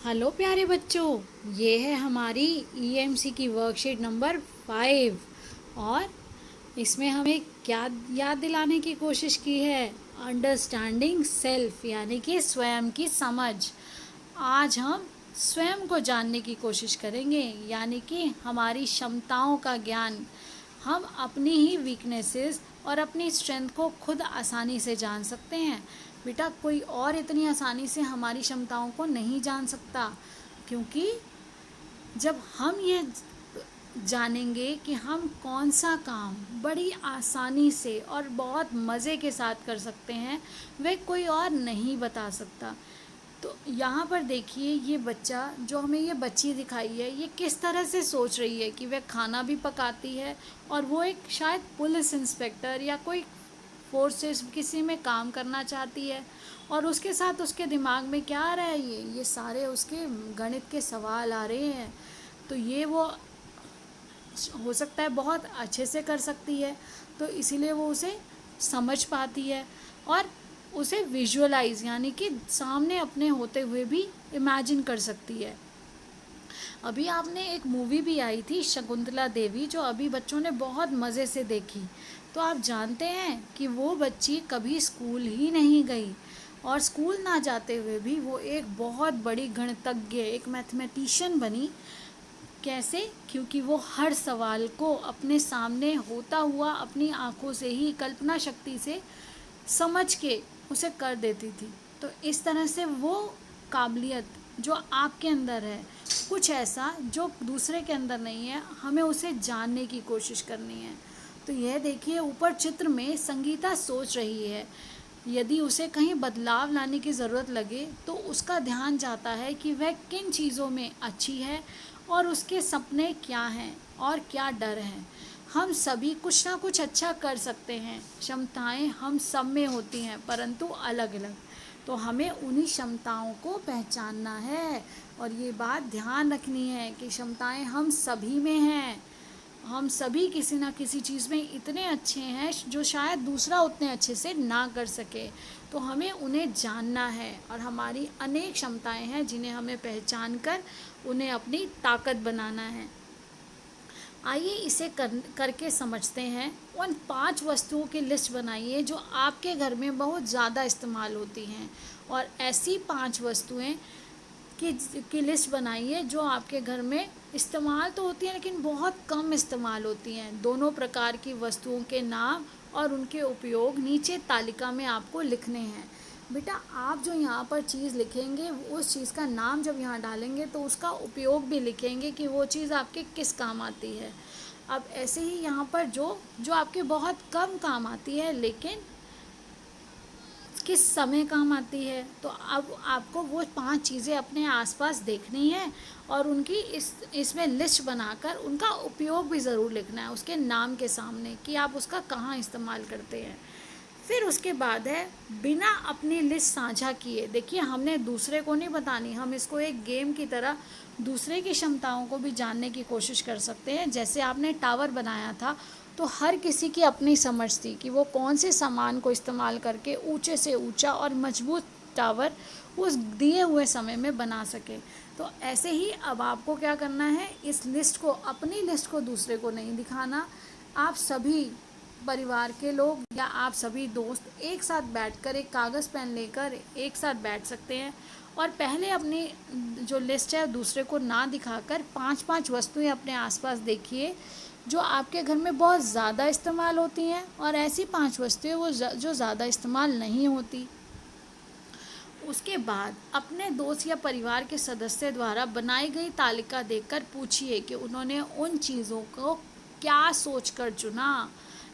Hello प्यारे बच्चों, ये है हमारी ईएमसी की वर्कशीट नंबर 5। और इसमें हमें क्या याद दिलाने की कोशिश की है? अंडरस्टैंडिंग सेल्फ, यानी कि स्वयं की समझ। आज हम स्वयं को जानने की कोशिश करेंगे, यानी कि हमारी क्षमताओं का ज्ञान। हम अपनी ही वीकनेसेस और अपनी स्ट्रेंथ को खुद आसानी से जान सकते हैं। बेटा, कोई और इतनी आसानी से हमारी क्षमताओं को नहीं जान सकता, क्योंकि जब हम ये जानेंगे कि हम कौन सा काम बड़ी आसानी से और बहुत मज़े के साथ कर सकते हैं, वह कोई और नहीं बता सकता। तो यहाँ पर देखिए, ये बच्चा जो हमें ये बच्ची दिखाई है, ये किस तरह से सोच रही है कि वह खाना भी पकाती है और वो एक शायद पुलिस इंस्पेक्टर या कोई फोर्सेस किसी में काम करना चाहती है। और उसके साथ उसके दिमाग में क्या आ रहा है, ये सारे उसके गणित के सवाल आ रहे हैं। तो ये वो हो सकता है बहुत अच्छे से कर सकती है, तो इसीलिए वो उसे समझ पाती है और उसे विजुअलाइज, यानी कि सामने अपने होते हुए भी इमेजिन कर सकती है। अभी आपने एक मूवी भी आई थी शकुंतला देवी, जो अभी बच्चों ने बहुत मज़े से देखी। तो आप जानते हैं कि वो बच्ची कभी स्कूल ही नहीं गई, और स्कूल ना जाते हुए भी वो एक बहुत बड़ी गणितज्ञ, एक मैथमेटिशियन बनी। कैसे? क्योंकि वो हर सवाल को अपने सामने होता हुआ अपनी आँखों से ही, कल्पना शक्ति से समझ के उसे कर देती थी। तो इस तरह से वो काबिलियत जो आपके अंदर है, कुछ ऐसा जो दूसरे के अंदर नहीं है, हमें उसे जानने की कोशिश करनी है। तो यह देखिए, ऊपर चित्र में संगीता सोच रही है। यदि उसे कहीं बदलाव लाने की ज़रूरत लगे तो उसका ध्यान जाता है कि वह किन चीज़ों में अच्छी है और उसके सपने क्या हैं और क्या डर हैं। हम सभी कुछ ना कुछ अच्छा कर सकते हैं, क्षमताएं हम सब में होती हैं, परंतु अलग अलग। तो हमें उन्हीं क्षमताओं को पहचानना है और ये बात ध्यान रखनी है कि क्षमताएं हम सभी में हैं। हम सभी किसी ना किसी चीज़ में इतने अच्छे हैं जो शायद दूसरा उतने अच्छे से ना कर सके। तो हमें उन्हें जानना है और हमारी अनेक क्षमताएं हैं जिन्हें हमें पहचान कर उन्हें अपनी ताकत बनाना है। आइए इसे करके समझते हैं। उन 5 वस्तुओं की लिस्ट बनाइए जो आपके घर में बहुत ज़्यादा इस्तेमाल होती हैं, और ऐसी 5 वस्तुएं की लिस्ट बनाइए जो आपके घर में इस्तेमाल तो होती हैं लेकिन बहुत कम इस्तेमाल होती हैं। दोनों प्रकार की वस्तुओं के नाम और उनके उपयोग नीचे तालिका में आपको लिखने हैं। बेटा, आप जो यहाँ पर चीज़ लिखेंगे, उस चीज़ का नाम जब यहाँ डालेंगे तो उसका उपयोग भी लिखेंगे कि वो चीज़ आपके किस काम आती है। अब ऐसे ही यहाँ पर जो जो आपके बहुत कम काम आती है लेकिन किस समय काम आती है, तो अब आपको वो 5 चीज़ें अपने आसपास देखनी है और उनकी इसमें लिस्ट बनाकर उनका उपयोग भी ज़रूर लिखना है उसके नाम के सामने कि आप उसका कहाँ इस्तेमाल करते हैं। फिर उसके बाद है बिना अपनी लिस्ट साझा किए। देखिए, हमने दूसरे को नहीं बतानी, हम इसको एक गेम की तरह दूसरे की क्षमताओं को भी जानने की कोशिश कर सकते हैं। जैसे आपने टावर बनाया था, तो हर किसी की अपनी समझ थी कि वो कौन से सामान को इस्तेमाल करके ऊंचे से ऊंचा और मजबूत टावर उस दिए हुए समय में बना सके। तो ऐसे ही अब आपको क्या करना है, इस लिस्ट को, अपनी लिस्ट को दूसरे को नहीं दिखाना। आप सभी परिवार के लोग या आप सभी दोस्त एक साथ बैठकर एक कागज़ पेन लेकर एक साथ बैठ सकते हैं और पहले अपनी जो लिस्ट है दूसरे को ना दिखाकर 5-5 वस्तुएं अपने आसपास देखिए जो आपके घर में बहुत ज़्यादा इस्तेमाल होती हैं, और ऐसी 5 वस्तुएं वो जो ज़्यादा इस्तेमाल नहीं होती। उसके बाद अपने दोस्त या परिवार के सदस्य द्वारा बनाई गई तालिका देखकर पूछिए कि उन्होंने उन चीज़ों को क्या सोचकर चुना।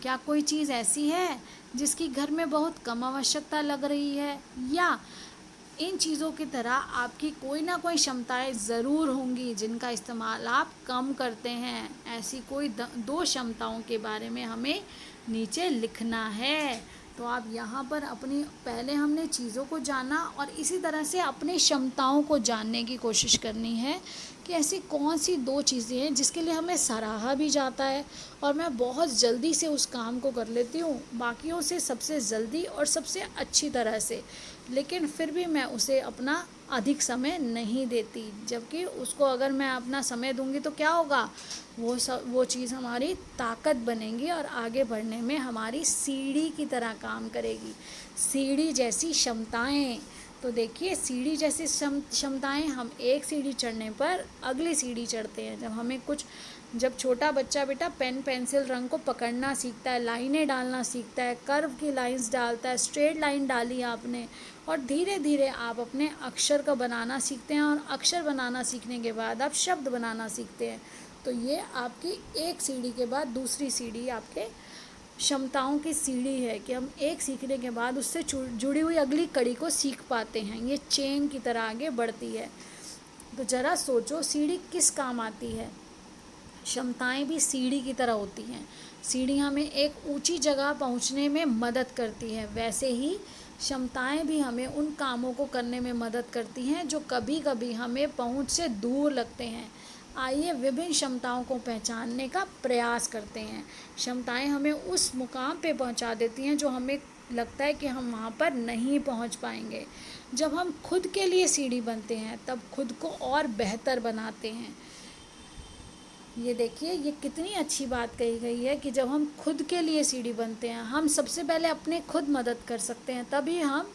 क्या कोई चीज़ ऐसी है जिसकी घर में बहुत कम आवश्यकता लग रही है, या इन चीज़ों की तरह आपकी कोई ना कोई क्षमताएं ज़रूर होंगी जिनका इस्तेमाल आप कम करते हैं। ऐसी कोई 2 क्षमताओं के बारे में हमें नीचे लिखना है। तो आप यहाँ पर अपनी, पहले हमने चीज़ों को जाना और इसी तरह से अपनी क्षमताओं को जानने की कोशिश करनी है कि ऐसी कौन सी 2 चीज़ें हैं जिसके लिए हमें सराहा भी जाता है और मैं बहुत जल्दी से उस काम को कर लेती हूँ, बाकियों से सबसे जल्दी और सबसे अच्छी तरह से, लेकिन फिर भी मैं उसे अपना अधिक समय नहीं देती, जबकि उसको अगर मैं अपना समय दूंगी तो क्या होगा, वो चीज़ हमारी ताकत बनेगी और आगे बढ़ने में हमारी सीढ़ी की तरह काम करेगी। सीढ़ी जैसी क्षमताएं, तो देखिए सीढ़ी जैसी क्षमताएं, हम एक सीढ़ी चढ़ने पर अगली सीढ़ी चढ़ते हैं। जब छोटा बच्चा बेटा पेन पेंसिल रंग को पकड़ना सीखता है, लाइनें डालना सीखता है, कर्व की लाइंस डालता है, स्ट्रेट लाइन डाली आपने, और धीरे धीरे आप अपने अक्षर का बनाना सीखते हैं, और अक्षर बनाना सीखने के बाद आप शब्द बनाना सीखते हैं। तो ये आपकी एक सीढ़ी के बाद दूसरी सीढ़ी आपके क्षमताओं की सीढ़ी है कि हम एक सीखने के बाद उससे जुड़ी हुई अगली कड़ी को सीख पाते हैं। ये चेन की तरह आगे बढ़ती है। तो ज़रा सोचो, सीढ़ी किस काम आती है। क्षमताएं भी सीढ़ी की तरह होती हैं। सीढ़ी हमें एक ऊंची जगह पहुंचने में मदद करती है, वैसे ही क्षमताएं भी हमें उन कामों को करने में मदद करती हैं जो कभी कभी हमें पहुंच से दूर लगते हैं। आइए विभिन्न क्षमताओं को पहचानने का प्रयास करते हैं। क्षमताएं हमें उस मुकाम पे पहुंचा देती हैं जो हमें लगता है कि हम वहाँ पर नहीं पहुँच पाएंगे। जब हम खुद के लिए सीढ़ी बनते हैं तब खुद को और बेहतर बनाते हैं। ये देखिए, ये कितनी अच्छी बात कही गई है कि जब हम खुद के लिए सीढ़ी बनते हैं, हम सबसे पहले अपने खुद मदद कर सकते हैं, तभी हम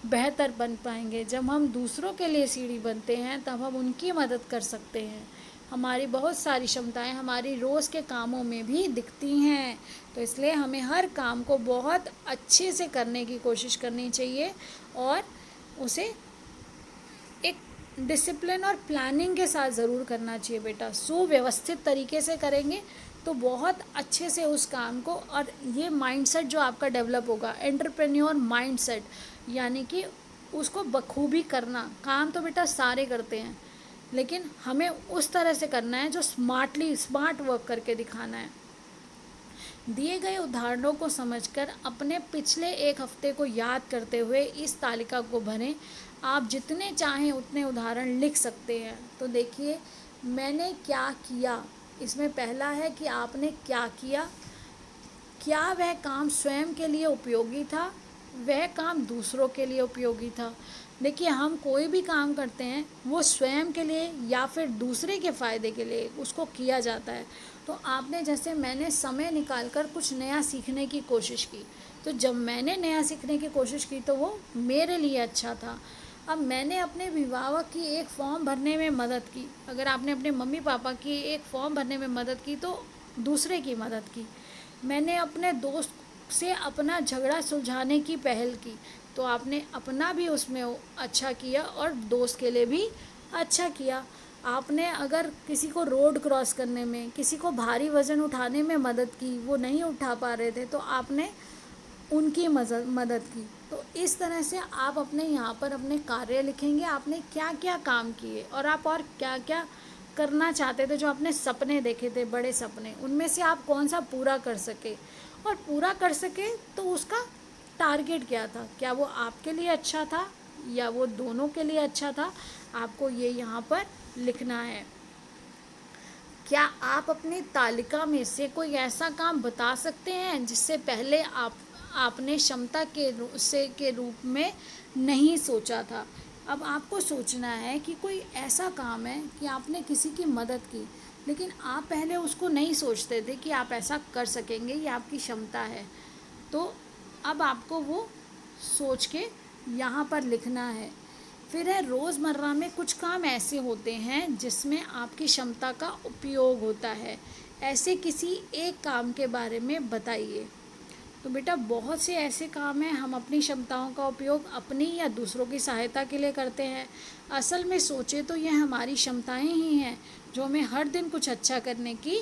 बेहतर बन पाएंगे। जब हम दूसरों के लिए सीढ़ी बनते हैं तब हम उनकी मदद कर सकते हैं। हमारी बहुत सारी क्षमताएं हमारी रोज़ के कामों में भी दिखती हैं। तो इसलिए हमें हर काम को बहुत अच्छे से करने की कोशिश करनी चाहिए और उसे एक डिसिप्लिन और प्लानिंग के साथ ज़रूर करना चाहिए बेटा। सुव्यवस्थित तरीके से करेंगे तो बहुत अच्छे से उस काम को, और ये माइंडसेट जो आपका डेवलप होगा, एंटरप्रेन्योर माइंडसेट, यानी कि उसको बखूबी करना। काम तो बेटा सारे करते हैं, लेकिन हमें उस तरह से करना है जो स्मार्ट वर्क करके दिखाना है। दिए गए उदाहरणों को समझकर अपने पिछले एक हफ्ते को याद करते हुए इस तालिका को भरें। आप जितने चाहें उतने उदाहरण लिख सकते हैं। तो देखिए, मैंने क्या किया, इसमें पहला है कि आपने क्या किया। क्या वह काम स्वयं के लिए उपयोगी था, वह काम दूसरों के लिए उपयोगी था। देखिए, हम कोई भी काम करते हैं वो स्वयं के लिए या फिर दूसरे के फ़ायदे के लिए उसको किया जाता है। तो आपने, जैसे मैंने समय निकालकर कुछ नया सीखने की कोशिश की, तो जब मैंने नया सीखने की कोशिश की तो वो मेरे लिए अच्छा था। अब मैंने अपने अभिभावक की एक फॉर्म भरने में मदद की, अगर आपने अपने मम्मी पापा की एक फॉर्म भरने में मदद की तो दूसरे की मदद की। मैंने अपने दोस्त से अपना झगड़ा सुलझाने की पहल की, तो आपने अपना भी उसमें अच्छा किया और दोस्त के लिए भी अच्छा किया। आपने अगर किसी को रोड क्रॉस करने में, किसी को भारी वज़न उठाने में मदद की, वो नहीं उठा पा रहे थे, तो आपने उनकी मदद की। तो इस तरह से आप अपने यहाँ पर अपने कार्य लिखेंगे, आपने क्या क्या काम किए और आप और क्या क्या करना चाहते थे, जो आपने सपने देखे थे, बड़े सपने, उनमें से आप कौन सा पूरा कर सके, और पूरा कर सके तो उसका टारगेट क्या था, क्या वो आपके लिए अच्छा था या वो दोनों के लिए अच्छा था, आपको ये यहाँ पर लिखना है। क्या आप अपनी तालिका में से कोई ऐसा काम बता सकते हैं जिससे पहले आपने क्षमता के रूप में नहीं सोचा था। अब आपको सोचना है कि कोई ऐसा काम है कि आपने किसी की मदद की, लेकिन आप पहले उसको नहीं सोचते थे कि आप ऐसा कर सकेंगे, ये आपकी क्षमता है। तो अब आपको वो सोच के यहाँ पर लिखना है। फिर है, रोज़मर्रा में कुछ काम ऐसे होते हैं जिसमें आपकी क्षमता का उपयोग होता है, ऐसे किसी एक काम के बारे में बताइए। तो बेटा, बहुत से ऐसे काम हैं, हम अपनी क्षमताओं का उपयोग अपनी या दूसरों की सहायता के लिए करते हैं। असल में सोचे तो ये हमारी क्षमताएं ही हैं जो हमें हर दिन कुछ अच्छा करने की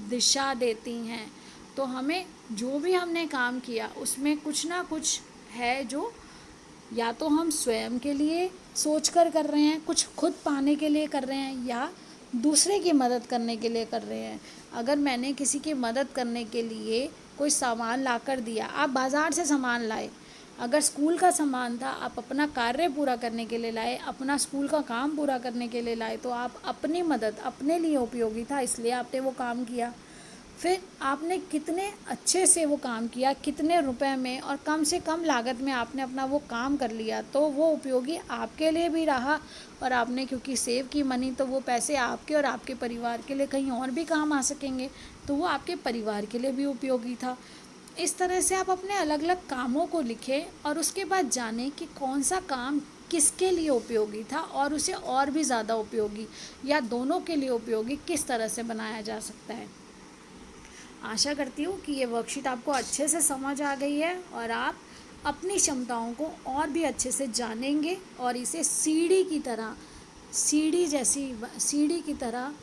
दिशा देती हैं। तो हमें जो भी हमने काम किया उसमें कुछ ना कुछ है जो या तो हम स्वयं के लिए सोचकर कर रहे हैं, कुछ खुद पाने के लिए कर रहे हैं, या दूसरे की मदद करने के लिए कर रहे हैं। अगर मैंने किसी की मदद करने के लिए कोई सामान ला कर दिया, आप बाज़ार से सामान लाए, अगर स्कूल का सामान था, आप अपना कार्य पूरा करने के लिए लाए, अपना स्कूल का काम पूरा करने के लिए लाए, तो आप अपनी मदद अपने लिए उपयोगी था, इसलिए आपने वो काम किया। फिर आपने कितने अच्छे से वो काम किया, कितने रुपए में और कम से कम लागत में आपने अपना वो काम कर लिया, तो वो उपयोगी आपके लिए भी रहा। और आपने क्योंकि सेव की मनी, तो वो पैसे आपके और आपके परिवार के लिए कहीं और भी काम आ सकेंगे, तो वो आपके परिवार के लिए भी उपयोगी था। इस तरह से आप अपने अलग अलग कामों को लिखें और उसके बाद जानें कि कौन सा काम किसके लिए उपयोगी था और उसे और भी ज़्यादा उपयोगी या दोनों के लिए उपयोगी किस तरह से बनाया जा सकता है। आशा करती हूँ कि ये वर्कशीट आपको अच्छे से समझ आ गई है और आप अपनी क्षमताओं को और भी अच्छे से जानेंगे और इसे सीढ़ी की तरह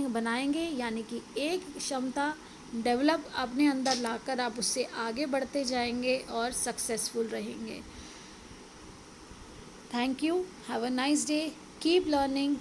बनाएंगे, यानी कि एक क्षमता डेवलप अपने अंदर लाकर आप उससे आगे बढ़ते जाएंगे और सक्सेसफुल रहेंगे। Thank you, have a nice day, keep learning.